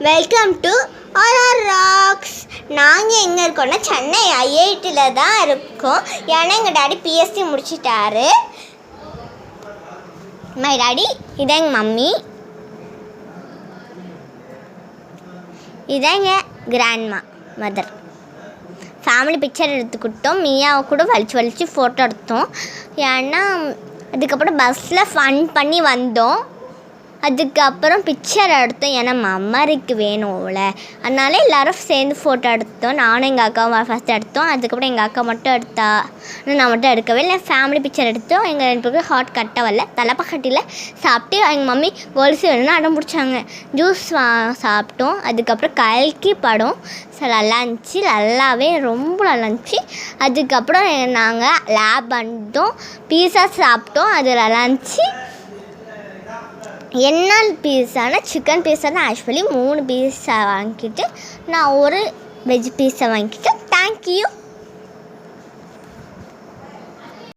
Welcome to RR rocks. நாங்கள் எங்கே இருக்கோம்னா சென்னை ஐஐடியில் தான் இருக்கோம். ஏன்னா எங்கள் டாடி பிஎஸ்சி முடிச்சிட்டாரு. மை டாடி, இதான் எங்கள் மம்மி, இதான் எங்கள் கிராண்ட்மா மதர். ஃபேமிலி பிக்சர் எடுத்துக்கிட்டோம். மியாவை கூட வலிச்சு ஃபோட்டோ எடுத்தோம். ஏன்னா அதுக்கப்புறம் பஸ்ஸில் ஃபன் பண்ணி வந்தோம். அதுக்கப்புறம் பிக்சர் எடுத்தோம். ஏன்னா மெமரிக்கு வேணும்ல, அதனால எல்லோரும் சேர்ந்து ஃபோட்டோ எடுத்தோம். நானும் எங்கள் அக்காவும் ஃபஸ்ட் எடுத்தோம். அதுக்கப்புறம் எங்கள் அக்கா மட்டும் எடுத்தா, நான் மட்டும் எடுக்கவே இல்லை. ஃபேமிலி பிக்சர் எடுத்தோம். எங்கள் 2 பேருக்கு ஹாட் கட்ட வரல. தலைப்பக்கட்டியில் சாப்பிட்டு எங்கள் மம்மி கொலுசு வேணும்னு அடம் பிடிச்சாங்க. ஜூஸ் சாப்பிட்டோம். அதுக்கப்புறம் கல்கி படம் நல்லா இருந்துச்சு, நல்லாவே ரொம்ப நல்லா இருந்துச்சு. அதுக்கப்புறம் நாங்கள் லேப் பண்ணிட்டோம். பீஸா சாப்பிட்டோம், அது நல்லா இருந்துச்சு. என்ன பீஸானா சிக்கன் பீஸா தான். ஆக்சுவலி 3 பீஸா வாங்கிட்டு நான் ஒரு வெஜ் பீஸா வாங்கிக்கிட்டேன். தேங்க்யூ.